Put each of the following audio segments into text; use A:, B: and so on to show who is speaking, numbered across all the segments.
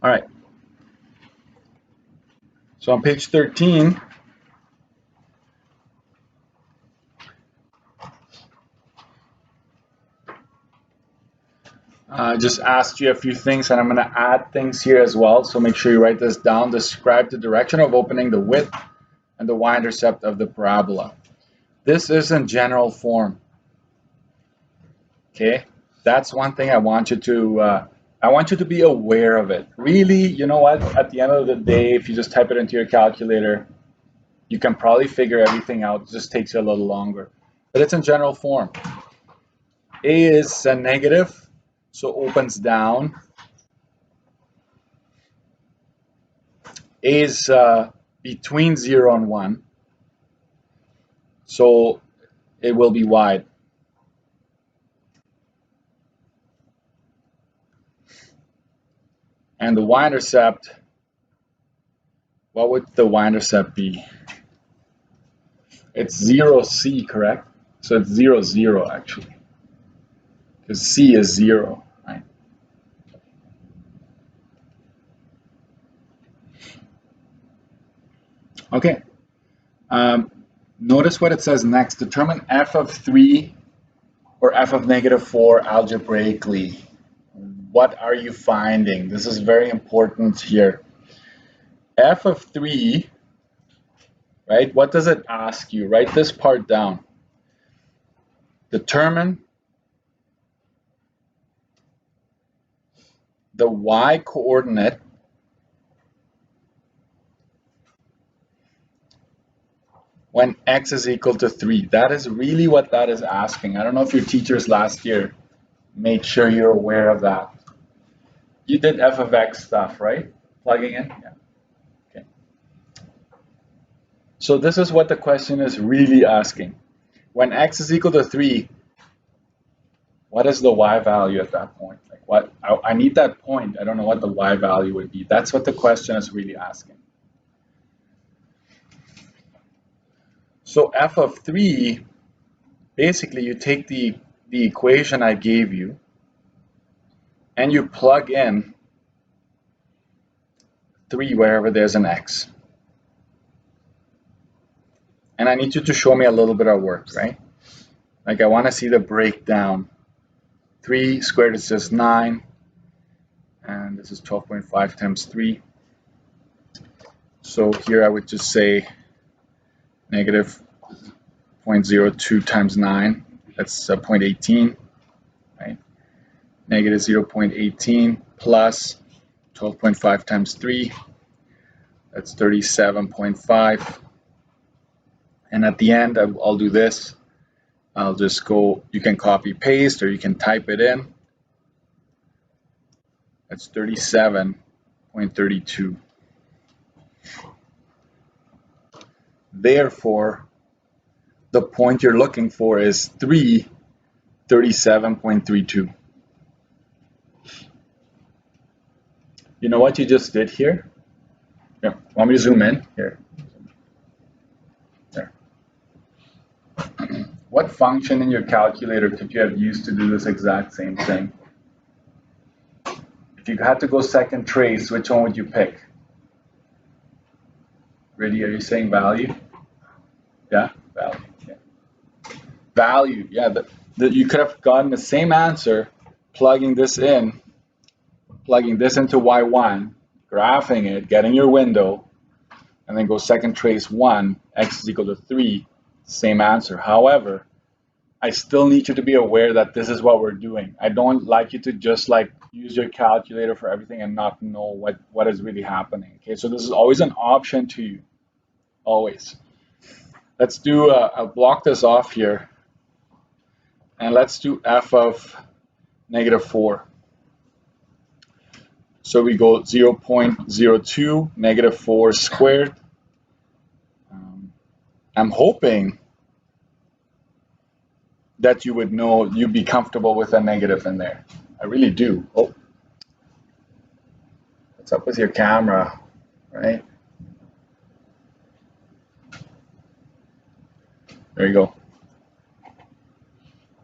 A: All right. So on page 13, I just asked you a few things, and I'm going to add things here as well. So make sure you write this down. Describe the direction of opening, the width, and the y-intercept of the parabola. This is in general form. Okay, that's one thing I want you to be aware of it. Really, you know what? At the end of the day, if you just type it into your calculator, you can probably figure everything out. It just takes you a little longer. But it's in general form. A is a negative, so opens down. A is between 0 and 1, so it will be wide. And the y-intercept, what would the y-intercept be? It's 0C, correct? So it's 0, 0 actually, because C is 0, right? Okay. Notice what it says next. Determine f of 3 or f of -4 algebraically. What are you finding? This is very important here. F of 3, right? What does it ask you? Write this part down. Determine the y coordinate when x is equal to 3. That is really what that is asking. I don't know if your teachers last year made sure you're aware of that. You did f of x stuff, right? Plugging in? Yeah. Okay. So this is what the question is really asking. When x is equal to 3, what is the y value at that point? Like what? I need that point. I don't know what the y value would be. That's what the question is really asking. So f of 3, basically you take the equation I gave you and you plug in 3 wherever there's an x. And I need you to show me a little bit of work, right? Like I want to see the breakdown. 3 squared is just 9, and this is 12.5 times 3. So here I would just say negative 0.02 times 9, that's 0.18, right? Negative 0.18 plus 12.5 times 3, that's 37.5. And at the end, I'll do this. I'll just go, you can copy paste or you can type it in. That's 37.32. Therefore, the point you're looking for is 37.32. You know what you just did here? Yeah. Want me to zoom in? Here. There. What function in your calculator could you have used to do this exact same thing? If you had to go second trace, which one would you pick? Really, are you saying value? Yeah, value. Yeah. Value, yeah. You could have gotten the same answer plugging this into y1, graphing it, getting your window, and then go second trace 1, x is equal to 3, same answer. However, I still need you to be aware that this is what we're doing. I don't like you to just like use your calculator for everything and not know what is really happening. Okay, so this is always an option to you, always. Let's do, I'll block this off here, and let's do f of -4. So we go 0.02, -4 squared. I'm hoping that you would know, you'd be comfortable with a negative in there. I really do. Oh, what's up with your camera, right? There you go.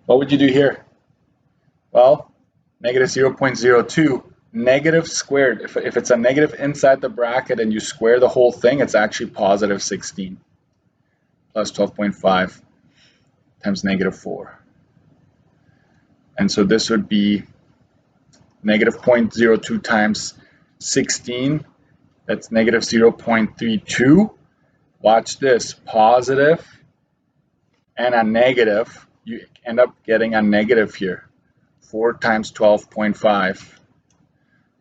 A: What would you do here? Well, -0.02 negative squared, if it's a negative inside the bracket and you square the whole thing, it's actually positive 16 plus 12.5 times negative 4. And so this would be negative 0.02 times 16. That's negative 0.32. Watch this, positive and a negative. You end up getting a negative here. 4 times 12.5.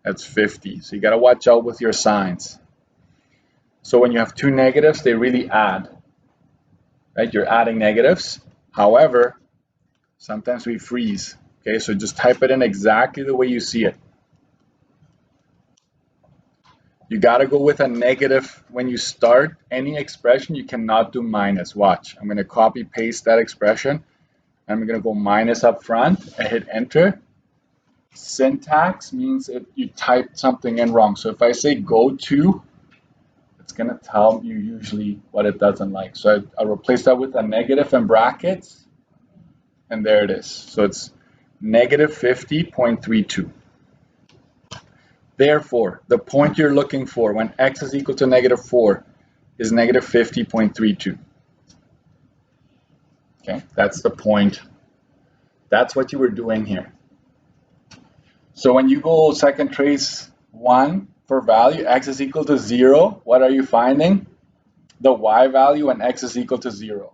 A: That's 50. So you got to watch out with your signs. So when you have two negatives, they really add. Right? You're adding negatives. However, sometimes we freeze. Okay, so just type it in exactly the way you see it. You got to go with a negative when you start any expression. You cannot do minus. Watch. I'm going to copy paste that expression. I'm going to go minus up front. I hit enter. Syntax means you typed something in wrong. So if I say go to, it's going to tell you usually what it doesn't like. So I'll replace that with a negative in brackets. And there it is. So it's negative 50.32. Therefore, the point you're looking for when x is equal to negative 4 is negative 50.32. Okay, that's the point. That's what you were doing here. So when you go second trace 1 for value, x is equal to 0, what are you finding? The y value when x is equal to 0,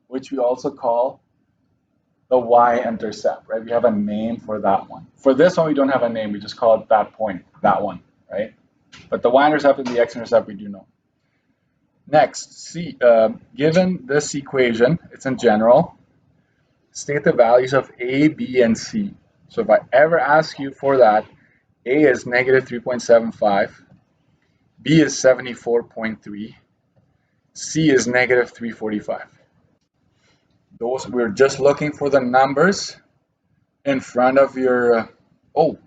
A: which we also call the y-intercept, right? We have a name for that one. For this one, we don't have a name. We just call it that point, that one, right? But the y-intercept and the x-intercept, we do know. Next, given this equation, it's in general, state the values of a, b, and c. So if I ever ask you for that, a is negative 3.75, b is 74.3, c is negative 345. Those, we're just looking for the numbers in front of your, oh,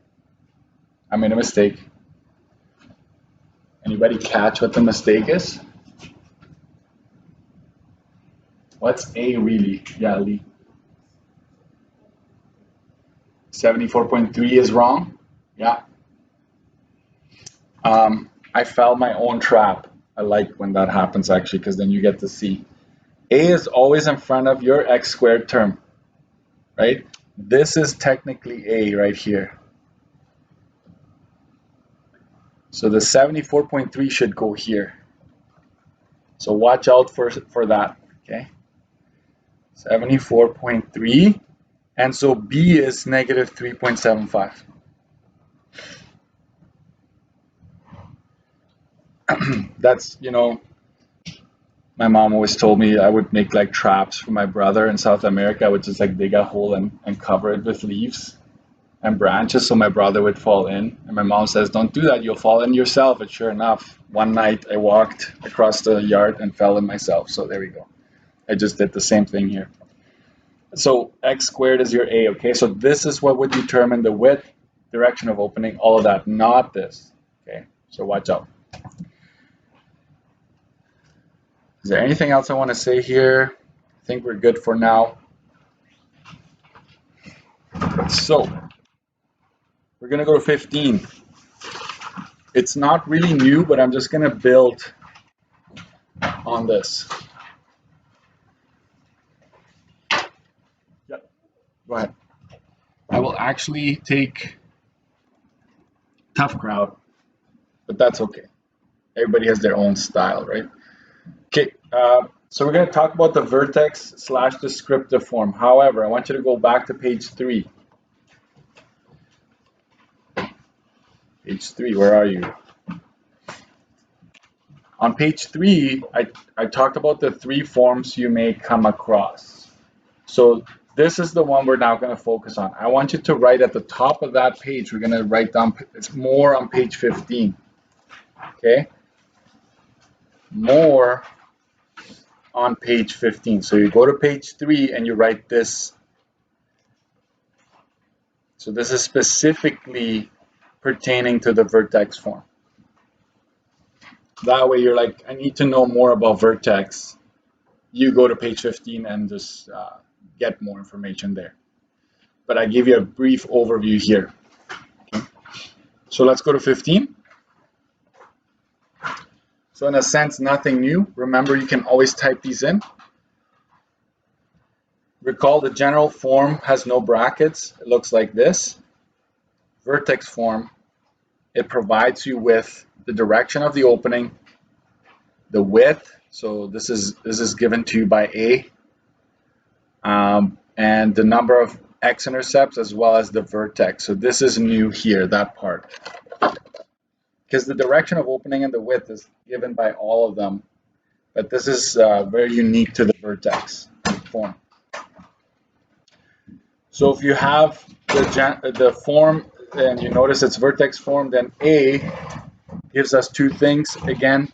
A: I made a mistake. Anybody catch what the mistake is? What's A really? Yeah, Lee. 74.3 is wrong? Yeah. I fell my own trap. I like when that happens actually, because then you get to see. A is always in front of your x squared term, right? This is technically A right here. So the 74.3 should go here. So watch out for that, okay? 74.3, and so B is negative 3.75. That's, my mom always told me I would make like traps for my brother in South America. I would just like dig a hole and cover it with leaves and branches so my brother would fall in. And my mom says, don't do that, you'll fall in yourself. And sure enough, one night I walked across the yard and fell in myself. So there we go. I just did the same thing here. So x squared is your A, okay? So this is what would determine the width, direction of opening, all of that, not this, okay? So watch out. Is there anything else I want to say here? I think we're good for now. So we're going to go to 15. It's not really new, but I'm just going to build on this. Yep. Go ahead. I will actually take tough crowd, but that's okay. Everybody has their own style, right? Okay, so we're going to talk about the vertex / descriptive form. However, I want you to go back to page 3. Page 3, where are you? On page 3, I talked about the 3 forms you may come across. So this is the one we're now going to focus on. I want you to write at the top of that page. We're going to write down, it's more on page 15. Okay? More on page 15. So you go to page 3 and you write this. So this is specifically pertaining to the vertex form. That way you're like, I need to know more about vertex. You go to page 15 and just get more information there. But I give you a brief overview here. Okay. So let's go to 15. So in a sense, nothing new. Remember, you can always type these in. Recall the general form has no brackets. It looks like this. Vertex form, it provides you with the direction of the opening, the width. So this is given to you by A, and the number of x-intercepts as well as the vertex. So this is new here, that part. Because the direction of opening and the width is given by all of them, but this is very unique to the vertex form. So if you have the form and you notice it's vertex form, then A gives us two things again.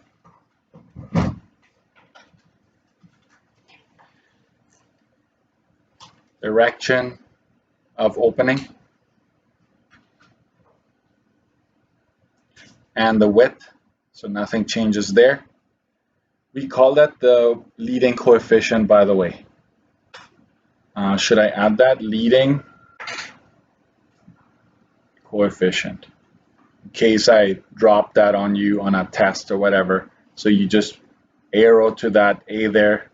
A: Direction of opening and the width, so nothing changes there. We call that the leading coefficient, by the way. Should I add that? Leading coefficient. In case I drop that on you on a test or whatever. So you just arrow to that A there.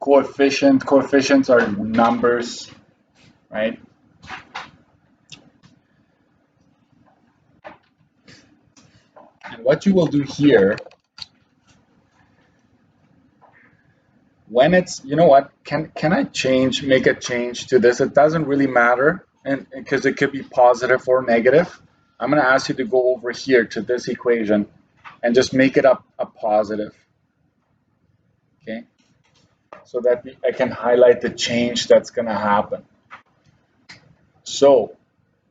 A: Coefficients are numbers, right? And what you will do here, when it's, you know what, can I make a change to this? It doesn't really matter, and because it could be positive or negative. I'm going to ask you to go over here to this equation and just make it a positive, okay? So that I can highlight the change that's going to happen. So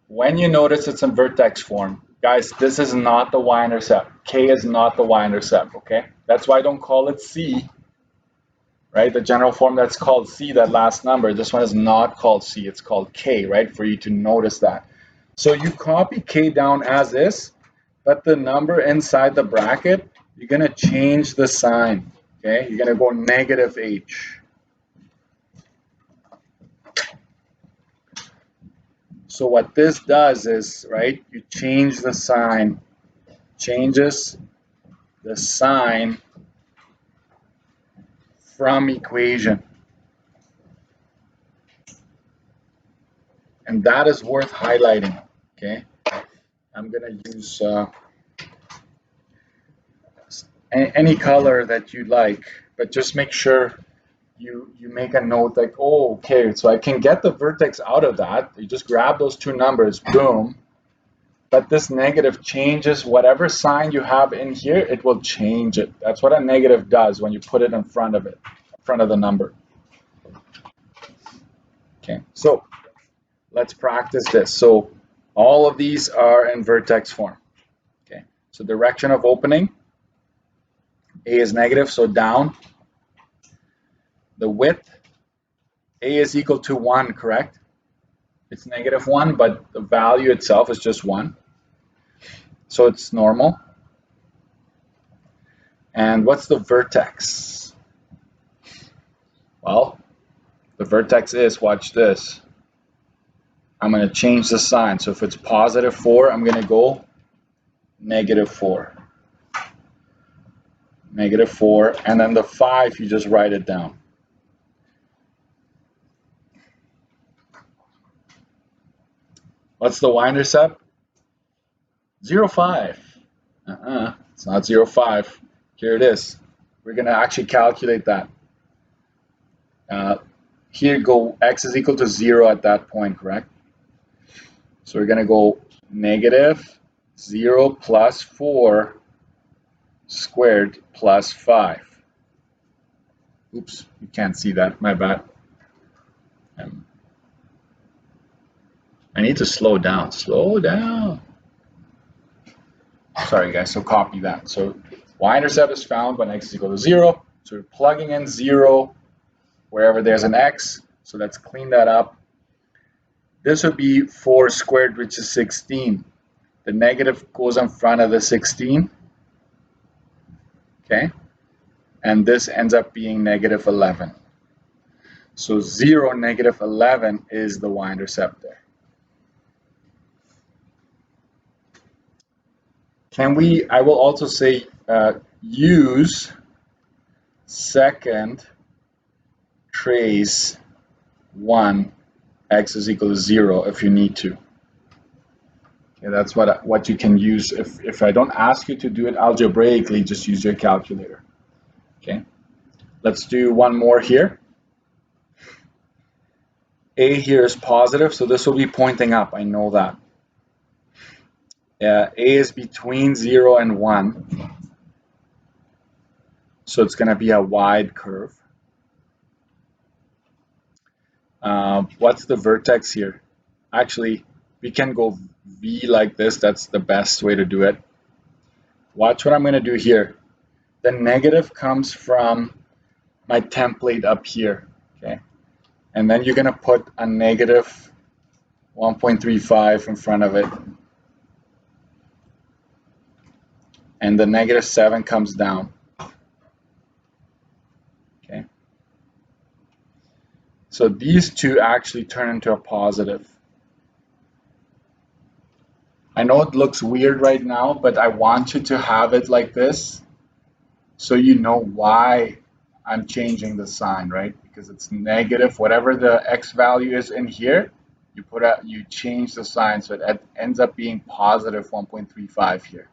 A: when you notice it's in vertex form, guys, this is not the y-intercept. K is not the y-intercept, okay? That's why I don't call it C, right? The general form that's called C, that last number, this one is not called C, it's called K, right? For you to notice that. So you copy K down as is, but the number inside the bracket, you're going to change the sign, okay? You're going to go negative H. So what this does is, right, you change the sign, changes the sign from equation. And that is worth highlighting, okay? I'm going to use any color that you like, but just make sure you make a note like, oh, okay, so I can get the vertex out of that. You just grab those two numbers, boom. But this negative changes whatever sign you have in here, it will change it. That's what a negative does when you put it in front of it, in front of the number. Okay, so let's practice this. So all of these are in vertex form. Okay, so direction of opening, A is negative, so down. The width, A is equal to 1, correct? It's negative 1, but the value itself is just 1. So it's normal. And what's the vertex? Well, the vertex is, watch this. I'm going to change the sign. So if it's positive 4, I'm going to go negative 4. Negative 4. And then the 5, you just write it down. What's the y-intercept? 0, 5. It's not 0, 5. Here it is. We're going to actually calculate that. Here go x is equal to 0 at that point, correct? So we're going to go negative 0 plus 4 squared plus 5. Oops, you can't see that, my bad. I need to slow down. Slow down. Sorry, guys, so copy that. So y-intercept is found when x is equal to 0. So we're plugging in 0 wherever there's an x. So let's clean that up. This would be 4 squared, which is 16. The negative goes in front of the 16. Okay? And this ends up being negative 11. So 0, negative 11 is the y-intercept there. I will also say use second trace 1 x is equal to 0 if you need to. Okay, that's what you can use. If I don't ask you to do it algebraically, just use your calculator. Okay, let's do one more here. A here is positive, so this will be pointing up. I know that. A is between 0 and 1, so it's going to be a wide curve. What's the vertex here? Actually, we can go V like this. That's the best way to do it. Watch what I'm going to do here. The negative comes from my template up here, okay? And then you're going to put a negative 1.35 in front of it. And the negative 7 comes down. Okay. So these two actually turn into a positive. I know it looks weird right now, but I want you to have it like this so you know why I'm changing the sign, right? Because it's negative, whatever the x value is in here, you change the sign so it ends up being positive 1.35 here.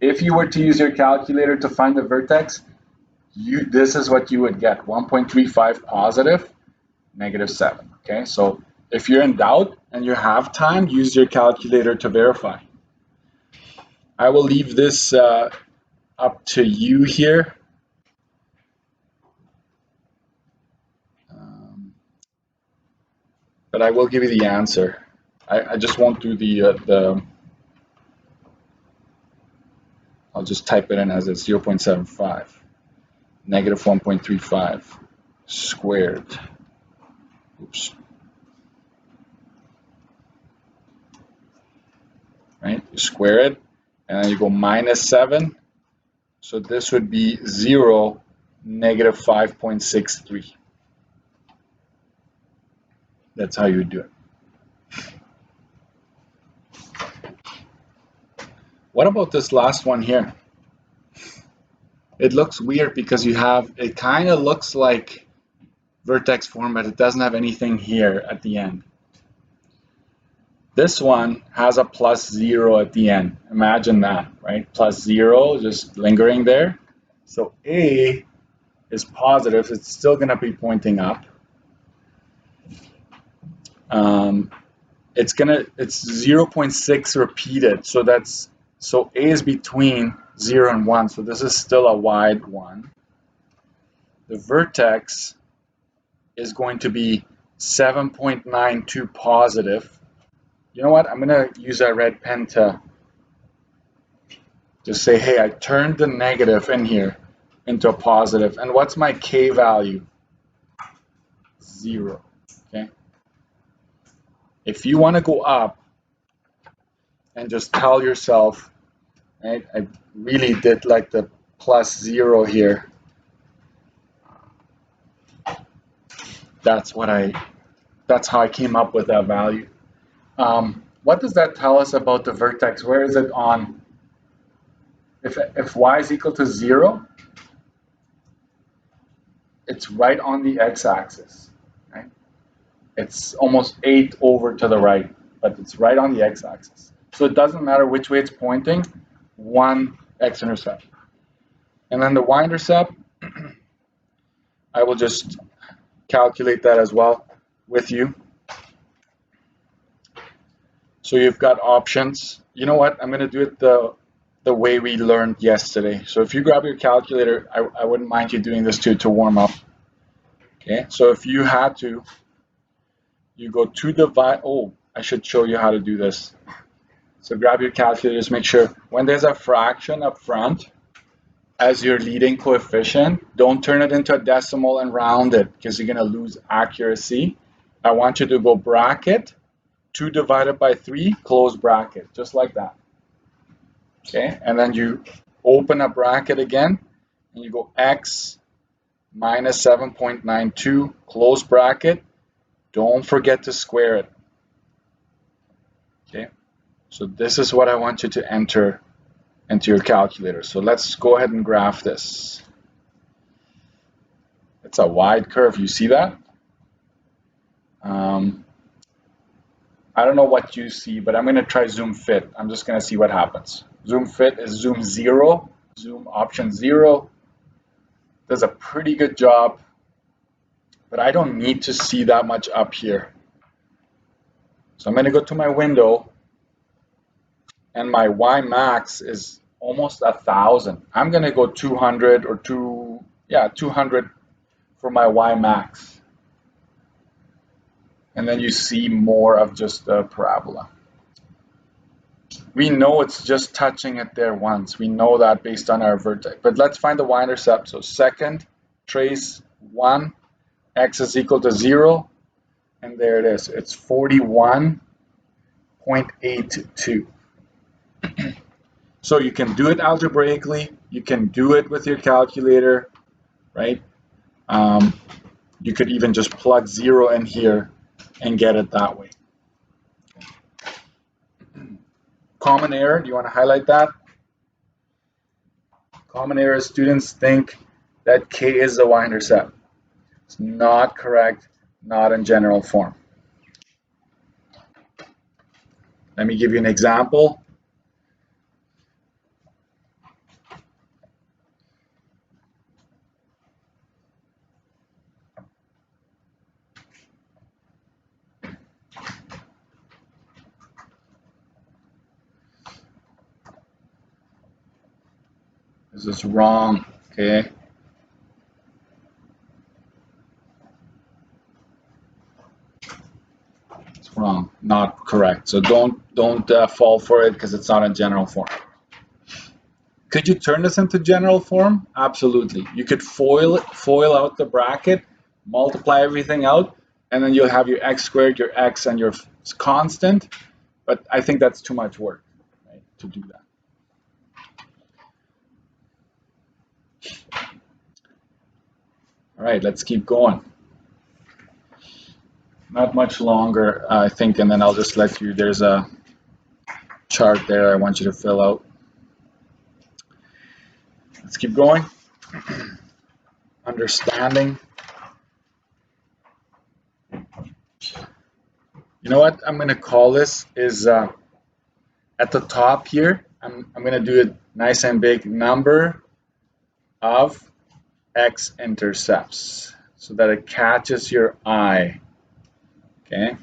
A: If you were to use your calculator to find the vertex, this is what you would get, 1.35 positive, negative 7. Okay, so if you're in doubt and you have time, use your calculator to verify. I will leave this up to you here. But I will give you the answer. I just won't do I'll just type it in as it's 0.75, negative 1.35 squared. Oops. Right, you square it, and then you go minus 7. So this would be 0, negative 5.63. That's how you would do it. What about this last one here? It looks weird because it kind of looks like vertex form, but it doesn't have anything here at the end. This one has a plus 0 at the end. Imagine that, right? Plus 0 just lingering there. So A is positive. It's still going to be pointing up. It's 0.6 repeated. So A is between 0 and 1. So this is still a wide one. The vertex is going to be 7.92 positive. You know what? I'm going to use a red pen to just say, hey, I turned the negative in here into a positive. And what's my K value? 0. Okay. If you want to go up and just tell yourself, right, I really did like the plus 0 here. That's how I came up with that value. What does that tell us about the vertex? Where is it on? If y is equal to 0, it's right on the x-axis, right? It's almost 8 over to the right, but it's right on the x-axis. So it doesn't matter which way it's pointing, one x-intercept. And then the y-intercept, I will just calculate that as well with you. So you've got options. You know what? I'm going to do it the way we learned yesterday. So if you grab your calculator, I wouldn't mind you doing this too to warm up. Okay, so if you had to, you go to divide. Oh, I should show you how to do this. So grab your calculator, just make sure when there's a fraction up front as your leading coefficient, don't turn it into a decimal and round it because you're going to lose accuracy. I want you to go bracket 2 divided by 3, close bracket, just like that. Okay, and then you open a bracket again, and you go x minus 7.92, close bracket. Don't forget to square it. Okay, so this is what I want you to enter into your calculator. So let's go ahead and graph this. It's a wide curve. You see that? I don't know what you see, but I'm going to try zoom fit. I'm just going to see what happens. Zoom fit is zoom 0, zoom option 0. Does a pretty good job, but I don't need to see that much up here. So I'm going to go to my window, and my Y max is almost 1,000. I'm going to go 200 or 200 for my Y max. And then you see more of just the parabola. We know it's just touching it there once. We know that based on our vertex. But let's find the y-intercept. So second trace 1, x is equal to 0. And there it is. It's 41.82. So you can do it algebraically. You can do it with your calculator, right? You could even just plug 0 in here and get it that way. Common error, do you want to highlight that? Common error, students think that K is the y-intercept. It's not correct, not in general form. Let me give you an example. This is wrong, okay? It's wrong, not correct. So don't fall for it because it's not in general form. Could you turn this into general form? Absolutely. You could foil out the bracket, multiply everything out, and then you'll have your x squared, your x, and your constant. But I think that's too much work, right, to do that. All right, let's keep going. Not much longer, I think, and then I'll just let you, there's a chart there I want you to fill out. Let's keep going. Understanding. You know what I'm going to call this is at the top here, I'm going to do it nice and big, number of x-intercepts, so that it catches your eye. Okay.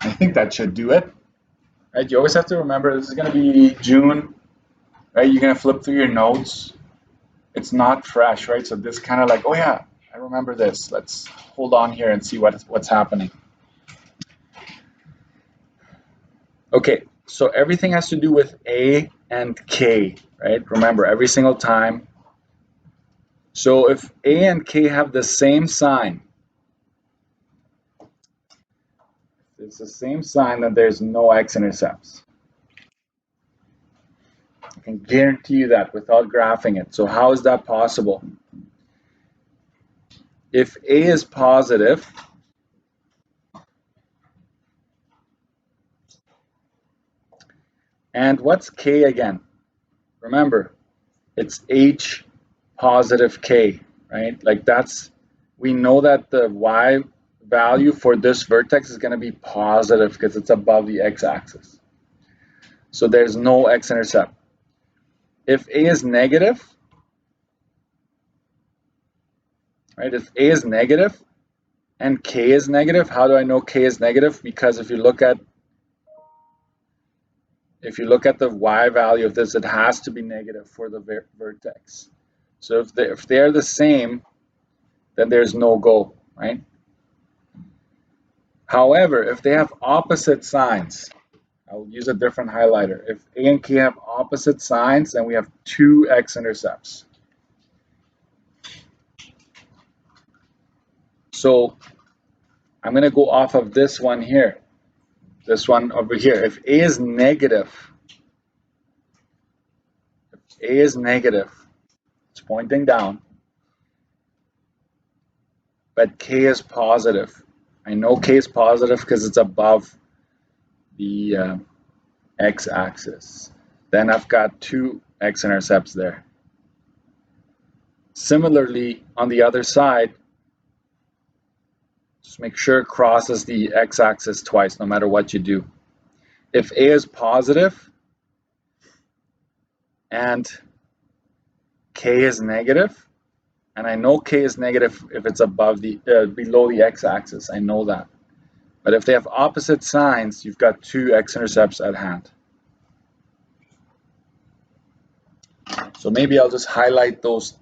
A: I think that should do it. Right? You always have to remember this is going to be June. Right? You're going to flip through your notes. It's not fresh, right? So this kind of like, oh yeah, I remember this. Let's hold on here and see what's happening. Okay, so everything has to do with A and K, right? Remember, every single time. So if A and K have the same sign, it's the same sign, that there's no x-intercepts. I can guarantee you that without graphing it. So how is that possible? If A is positive, and what's K again? Remember, it's H positive K, right? Like we know that the Y value for this vertex is going to be positive because it's above the x-axis. So there's no x-intercept. If A is negative, right? If A is negative and K is negative, how do I know K is negative? Because if you look at the Y value of this, it has to be negative for the vertex. So if they're the same, then there's no go, right? However, if they have opposite signs, I'll use a different highlighter. If A and K have opposite signs, then we have two x-intercepts. So I'm going to go off of this one here, this one over here. If A is negative, it's pointing down. but K is positive. I know K is positive because it's above the x-axis. Then I've got two x-intercepts there. Similarly, on the other side, just make sure it crosses the x-axis twice, no matter what you do. If A is positive and K is negative, and I know K is negative if it's above the below the x-axis, I know that. But if they have opposite signs, you've got two x-intercepts at hand. So maybe I'll just highlight those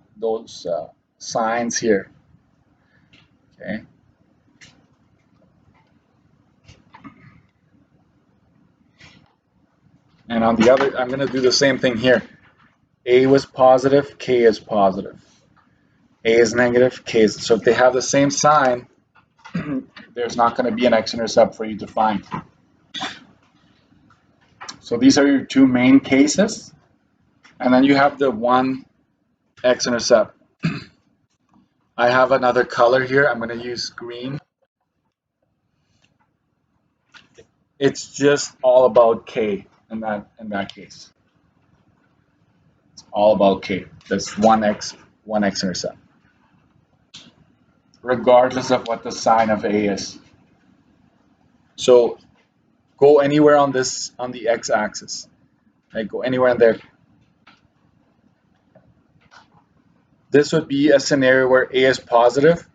A: signs here. Okay. And on the other, I'm going to do the same thing here. A was positive, K is positive. A is negative, K is. So if they have the same sign, there's not going to be an x-intercept for you to find. So these are your two main cases. And then you have the one x-intercept. I have another color here. I'm going to use green. It's just all about K in that case. It's all about K. That's one x-intercept. Regardless of what the sign of A is. So go anywhere on the x-axis. Right? Go anywhere in there. This would be a scenario where A is positive,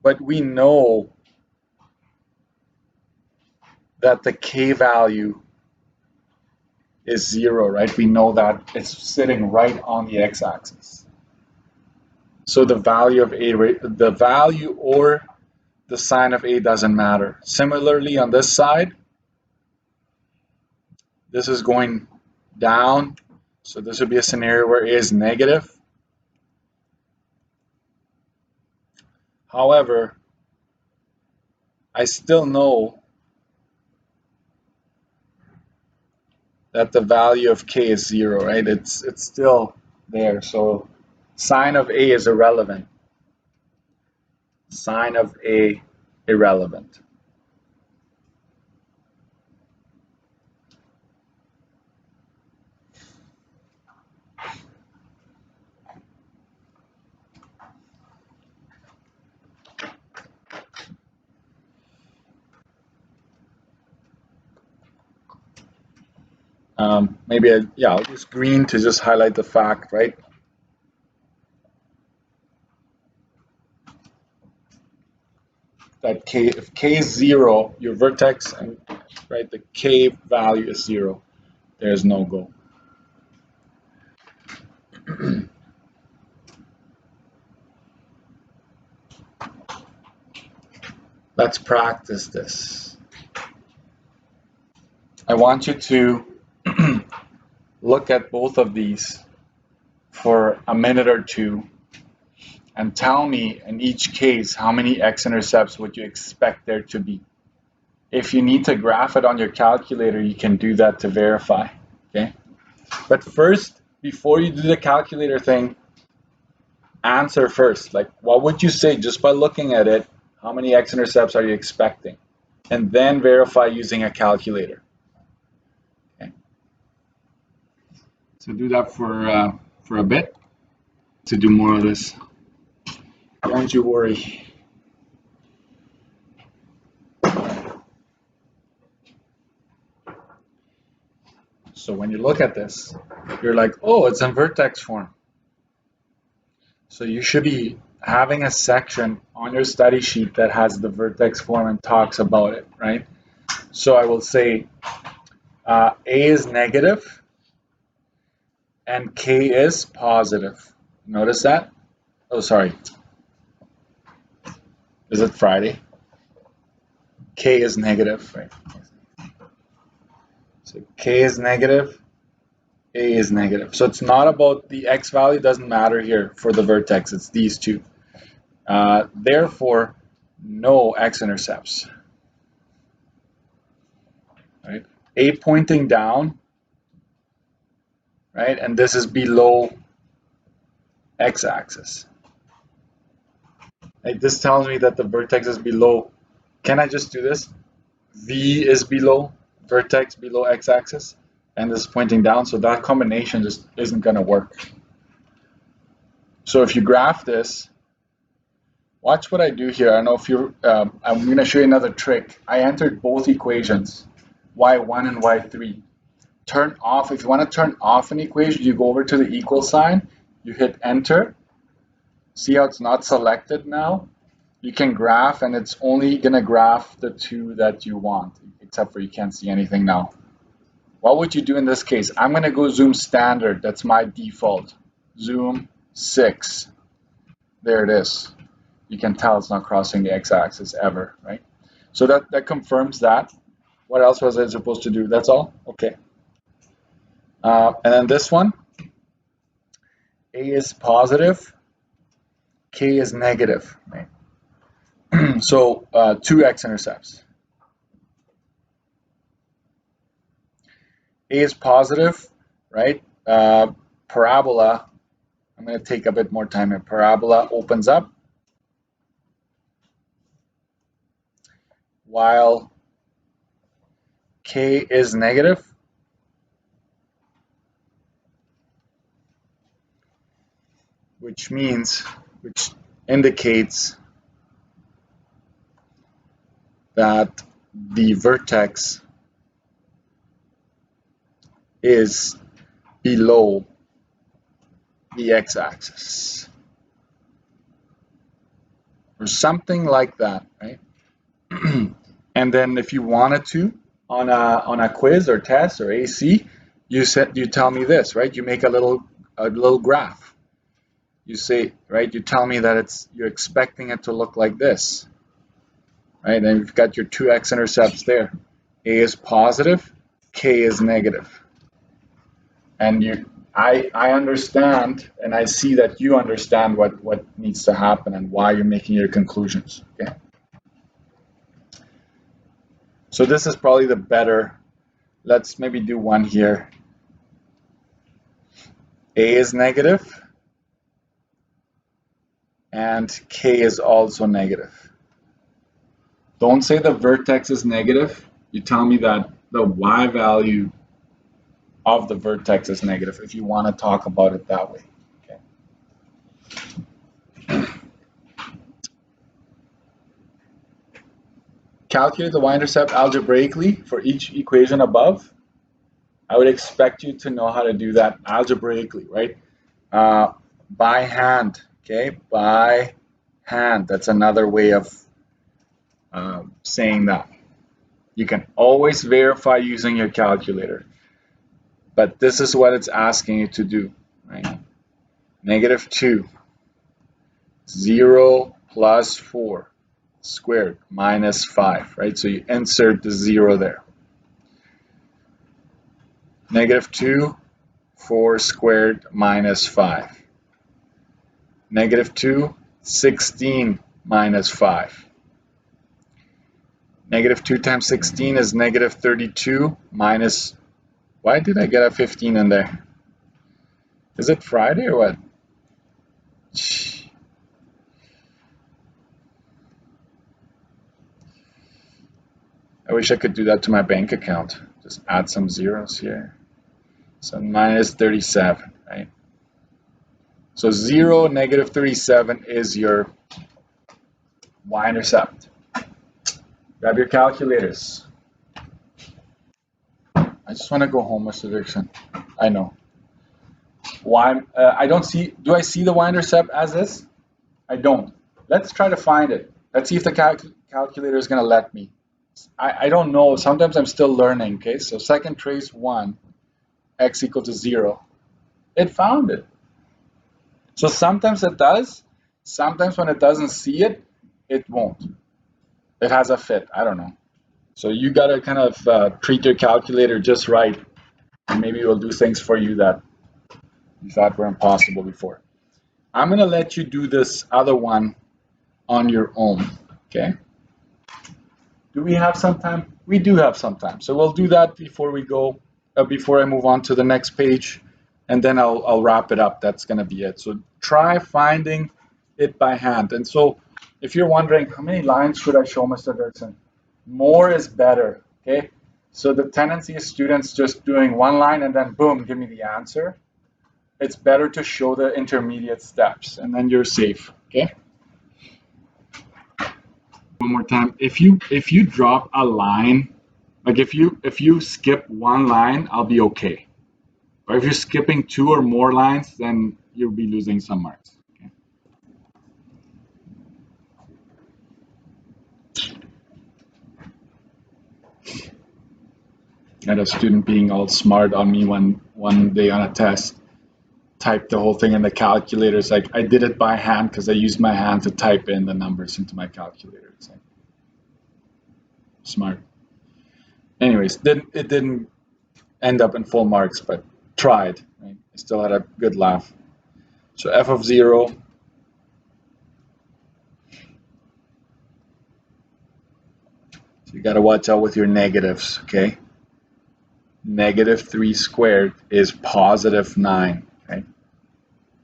A: but we know that the K value is 0, right? We know that it's sitting right on the x-axis. So the value of A, the value or the sign of A doesn't matter. Similarly, on this side, this is going down. So this would be a scenario where A is negative. However, I still know that the value of K is 0, right? It's still there. So sign of A is irrelevant. Sign of A irrelevant. Maybe I'll use green to just highlight the fact, right? That K, if K is 0, your vertex, and right, the K value is 0. There's no go. Let's practice this. I want you to look at both of these for a minute or two and tell me in each case how many x-intercepts would you expect there to be. If you need to graph it on your calculator, you can do that to verify, okay? But first, before you do the calculator thing, answer first. Like, what would you say just by looking at it? How many x-intercepts are you expecting? And then verify using a calculator. Okay. So do that for a bit to do more of this. Don't you worry. So when you look at this, you're like, oh, it's in vertex form. So you should be having a section on your study sheet that has the vertex form and talks about it, right? So I will say A is negative and K is positive. Notice that? Oh, sorry. Is it Friday? K is negative, right? So K is negative, A is negative. So it's not about the X value, doesn't matter here for the vertex, it's these two. Therefore, no x-intercepts. Right? A pointing down, right? And this is below x-axis. Like this tells me that the vertex is below. Can I just do this? V is below, vertex below x-axis, and this is pointing down, so that combination just isn't going to work. So if you graph this, watch what I do here. I don't know if you're, I'm going to show you another trick. I entered both equations, y1 and y3. Turn off, if you want to turn off an equation, you go over to the equal sign, you hit enter. See how it's not selected now? You can graph, and it's only going to graph the two that you want, except for you can't see anything now. What would you do in this case? I'm going to go zoom standard. That's my default. Zoom 6. There it is. You can tell it's not crossing the x-axis ever, right? So that confirms that. What else was I supposed to do? That's all? Okay. And then this one, A is positive, K is negative, right? So two x-intercepts. A is positive, right? Parabola, I'm going to take a bit more time here. Parabola opens up, while K is negative. Which indicates that the vertex is below the x-axis, or something like that, right? And then if you wanted to, on a quiz or test or AC, you tell me this, right? You make a little graph. You say, right? You tell me that you're expecting it to look like this, right? And you've got your two x-intercepts there. A is positive, K is negative. And I understand, and I see that you understand what needs to happen and why you're making your conclusions. Okay. So this is probably the better. Let's maybe do one here. A is negative, and K is also negative. Don't say the vertex is negative. You tell me that the y value of the vertex is negative, if you want to talk about it that way. Okay. Calculate the y-intercept algebraically for each equation above. I would expect you to know how to do that algebraically, right? By hand, okay? By hand. That's another way of saying that. You can always verify using your calculator, but this is what it's asking you to do, right? -2, 0 plus 4 squared minus 5, right? So you insert the 0 there. -2, 4 squared minus 5. -2, 16 minus 5. -2 times 16 is -32 minus, why did I get a 15 in there? Is it Friday or what? I wish I could do that to my bank account. Just add some zeros here. So -37, right? So 0, -37 is your y-intercept. Grab your calculators. I just want to go home, Mr. Dixon. I know. I don't see, do I see the y-intercept as this? I don't. Let's try to find it. Let's see if the calculator is going to let me. I don't know. Sometimes I'm still learning, okay? So second trace 1, x equal to 0. It found it. So sometimes it does. Sometimes when it doesn't see it, it won't. It has a fit. I don't know. So you got to kind of treat your calculator just right. And maybe it will do things for you that you thought were impossible before. I'm going to let you do this other one on your own, okay? Do we have some time? We do have some time. So we'll do that before we go, before I move on to the next page, and then I'll wrap it up. That's going to be it. So try finding it by hand. And so if you're wondering how many lines should I show, Mr. Dirksen, more is better, okay? So the tendency is students just doing one line and then boom, give me the answer. It's better to show the intermediate steps and then you're safe, okay? One more time. If you drop a line, like if you skip one line, I'll be okay. But if you're skipping 2 or more lines, then you'll be losing some marks. Okay? I had a student being all smart on me one day on a test, typed the whole thing in the calculator. It's like I did it by hand because I used my hand to type in the numbers into my calculator. It's like smart. Anyways, it didn't end up in full marks, but tried. Right? I still had a good laugh. So f of 0 So you got to watch out with your negatives, okay? Negative 3 squared is positive 9, okay?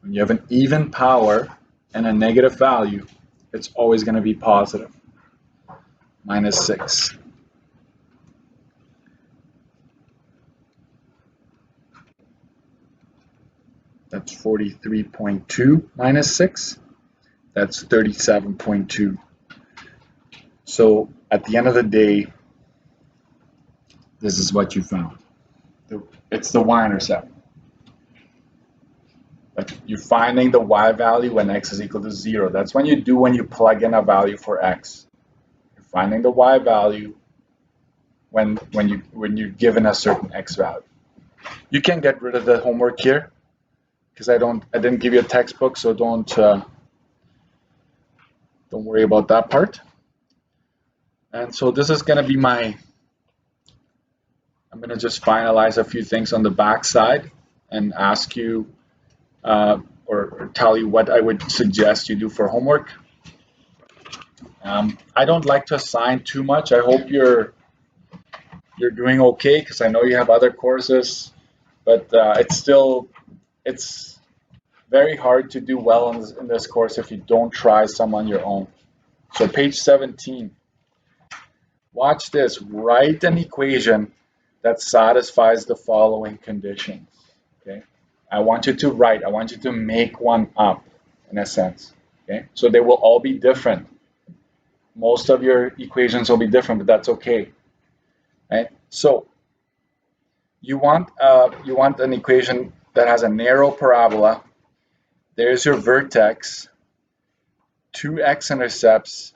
A: When you have an even power and a negative value, it's always going to be positive. Minus 6. That's 43.2 minus 6. That's 37.2. So at the end of the day, this is what you found. It's the y-intercept. You're finding the y value when x is equal to 0. That's when you plug in a value for x. You're finding the y value when you're given a certain x value. You can get rid of the homework here because I didn't give you a textbook, so don't worry about that part. And so this is going to be I'm going to just finalize a few things on the back side and ask you or tell you what I would suggest you do for homework. I don't like to assign too much. I hope you're doing okay because I know you have other courses, but it's very hard to do well in this course if you don't try some on your own. So page 17. Watch this. Write an equation that satisfies the following conditions. Okay. I want you to make one up in a sense. Okay. So they will all be different. Most of your equations will be different, but that's okay. Right? So you want an equation that has a narrow parabola. There's your vertex, 2 x-intercepts,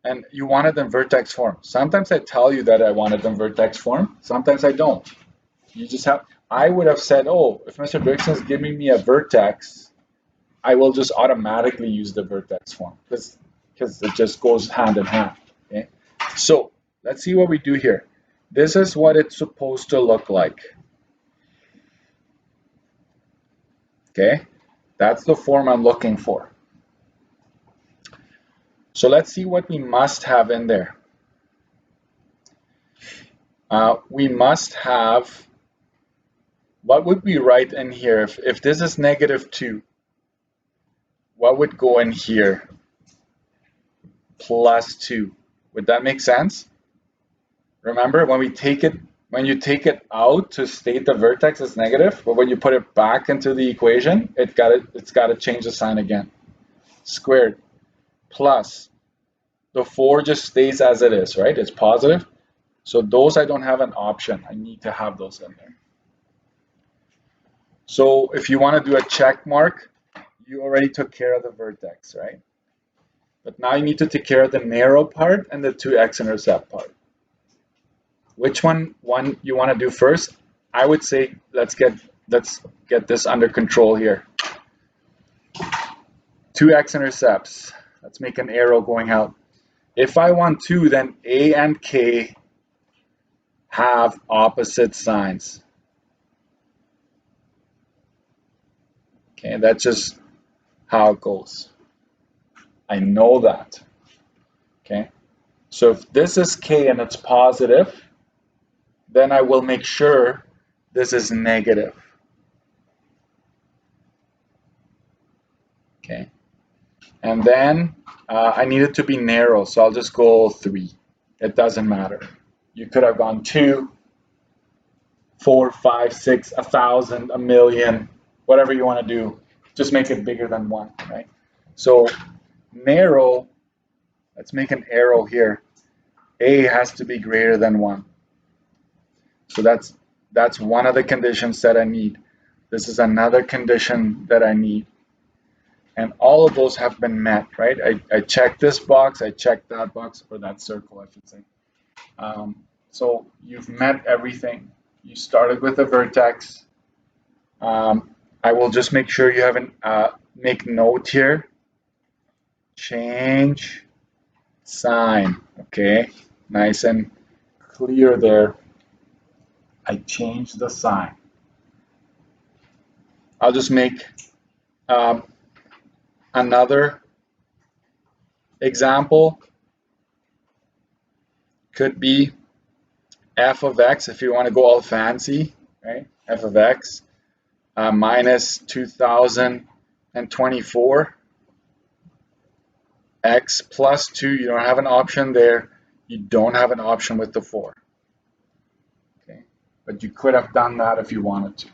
A: and you want it in vertex form. Sometimes I tell you that I want it in vertex form. Sometimes I don't. You just have. I would have said, oh, if Mr. Dirksen is giving me a vertex, I will just automatically use the vertex form because it just goes hand in hand. Okay. So let's see what we do here. This is what it's supposed to look like. Okay. That's the form I'm looking for. So let's see what we must have in there. We must have, what would we write in here? If this is negative 2, what would go in here? Plus 2. Would that make sense? Remember, when you take it out to state the vertex as negative, but when you put it back into the equation, it's got to change the sign again. Squared plus the 4 just stays as it is, right? It's positive. So those I don't have an option. I need to have those in there. So if you want to do a check mark, you already took care of the vertex, right? But now you need to take care of the narrow part and the 2 x-intercept part. Which one you want to do first? I would say let's get this under control here. 2 x-intercepts. Let's make an arrow going out. If I want 2, then A and K have opposite signs. Okay, that's just how it goes. I know that. Okay, so if this is K and it's positive, then I will make sure this is negative. Okay, and then I need it to be narrow, so I'll just go 3. It doesn't matter. You could have gone 2, 4, 5, 6, 1,000, a million, whatever you want to do. Just make it bigger than 1, right? So narrow, let's make an arrow here. A has to be greater than 1. So that's one of the conditions that I need. This is another condition that I need. And all of those have been met, right? I checked this box, I checked that box, or that circle, I should say. So you've met everything. You started with a vertex. I will just make sure you haven't make note here. Change sign, okay? Nice and clear there. I changed the sign. I'll just make another example. Could be f of x if you want to go all fancy, right? F of x minus 2024 x plus 2. You don't have an option there. You don't have an option with the 4. Okay, but you could have done that if you wanted to.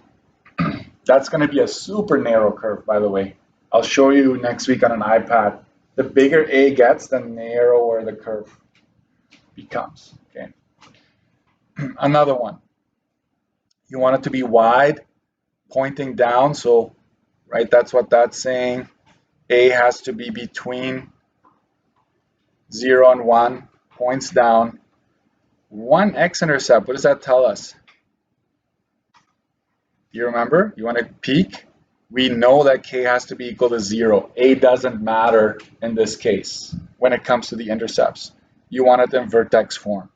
A: That's going to be a super narrow curve, by the way. I'll show you next week on an iPad. The bigger a gets, the narrower the curve becomes. Okay. Another one. You want it to be wide, pointing down. So, right, that's what that's saying. A has to be between 0 and 1, points down. 1 x-intercept, what does that tell us? You remember? You want to peek? We know that k has to be equal to 0. A doesn't matter in this case when it comes to the intercepts. You want it in vertex form.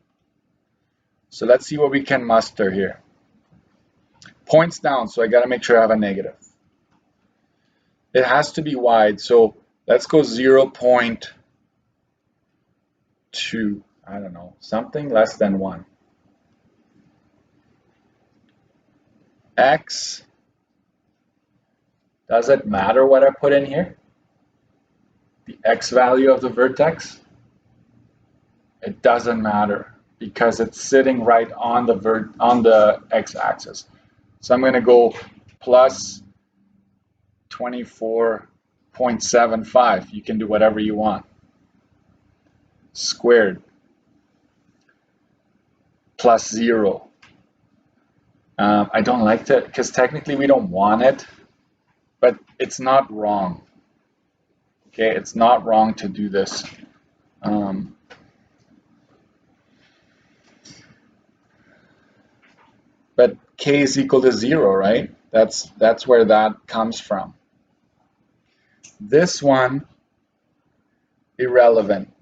A: So let's see what we can muster here. Points down, so I got to make sure I have a negative. It has to be wide, so let's go 0.2. I don't know, something less than 1. X, does it matter what I put in here? The x value of the vertex? It doesn't matter because it's sitting right on the x-axis. So I'm going to go plus 24.75. You can do whatever you want. Squared plus 0. I don't like that because technically we don't want it, but it's not wrong. Okay, it's not wrong to do this. But k is equal to 0, right? That's where that comes from. This one, irrelevant.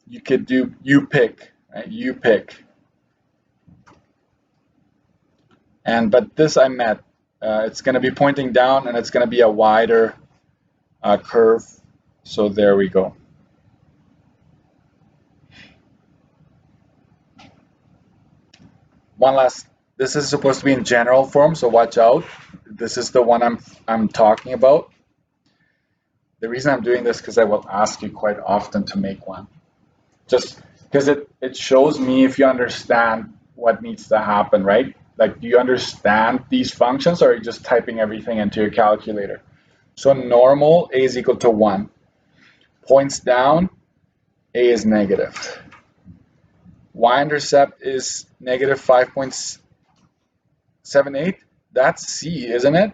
A: You could do, you pick, right? You pick. But this I met. It's going to be pointing down, and it's going to be a wider curve. So there we go. One last. This is supposed to be in general form, so watch out. This is the one I'm talking about. The reason I'm doing this because I will ask you quite often to make one. Just because it shows me if you understand what needs to happen, right? Like, do you understand these functions, or are you just typing everything into your calculator? So normal, a is equal to 1. Points down, a is negative. Y-intercept is negative 5.78. That's c, isn't it?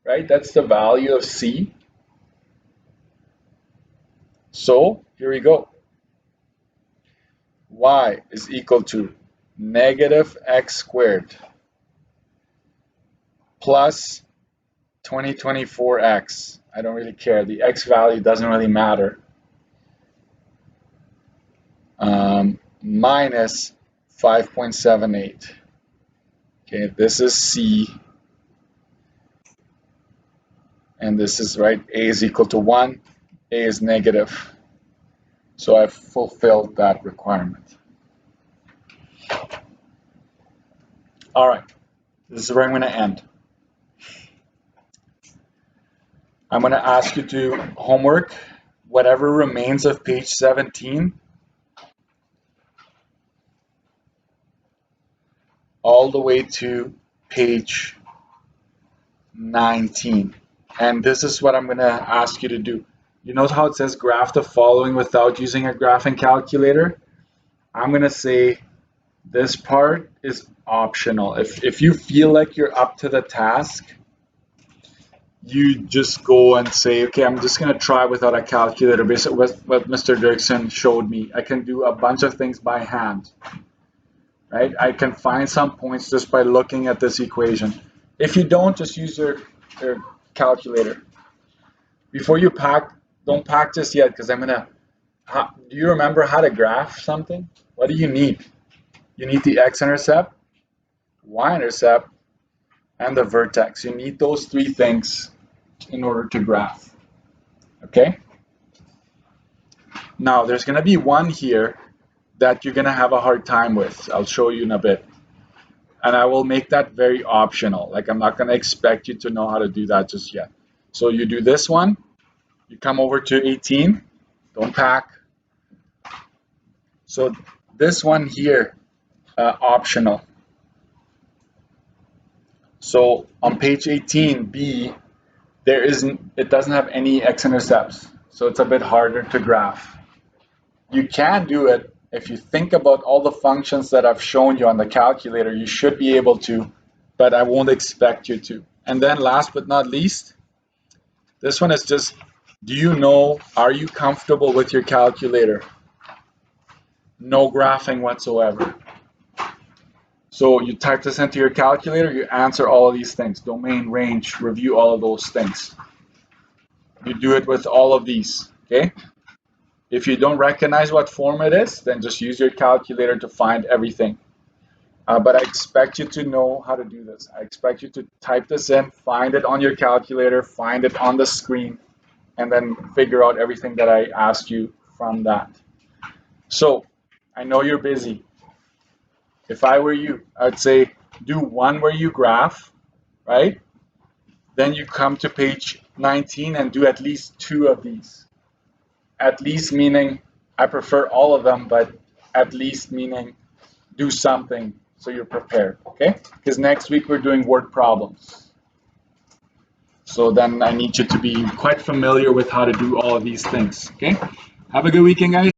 A: Right? That's the value of c. So here we go. Y is equal to negative x squared plus 2024x. I don't really care. The x value doesn't really matter. Minus 5.78. Okay, this is c. And this is right. A is equal to 1. A is negative. So I've fulfilled that requirement. All right. This is where I'm going to end. I'm going to ask you to homework whatever remains of page 17 all the way to page 19. And this is what I'm going to ask you to do. You know how it says graph the following without using a graphing calculator? I'm going to say this part is optional. If you feel like you're up to the task, you just go and say, okay, I'm just going to try without a calculator. Basically, what Mr. Dirksen showed me. I can do a bunch of things by hand, right? I can find some points just by looking at this equation. If you don't, just use your calculator. Before you pack, don't pack just yet, because I'm going to, do you remember how to graph something? What do you need? You need the x-intercept, y-intercept, and the vertex. You need those three things in order to graph. Okay? Now, there's going to be one here that you're going to have a hard time with. I'll show you in a bit. And I will make that very optional. Like, I'm not going to expect you to know how to do that just yet. So you do this one. You come over to 18. Don't pack. So this one here, optional. So on page 18b, it doesn't have any x-intercepts, so it's a bit harder to graph. You can do it if you think about all the functions that I've shown you on the calculator. You should be able to, but I won't expect you to. And then last but not least, this one is just, are you comfortable with your calculator? No graphing whatsoever. So you type this into your calculator, you answer all of these things, domain, range, review all of those things. You do it with all of these, okay? If you don't recognize what form it is, then just use your calculator to find everything. But I expect you to know how to do this. I expect you to type this in, find it on your calculator, find it on the screen, and then figure out everything that I asked you from that. So I know you're busy. If I were you, I'd say do one where you graph, right? Then you come to page 19 and do at least 2 of these. At least meaning I prefer all of them, but at least meaning do something so you're prepared, okay? Because next week we're doing word problems. So then I need you to be quite familiar with how to do all of these things, okay? Have a good weekend, guys.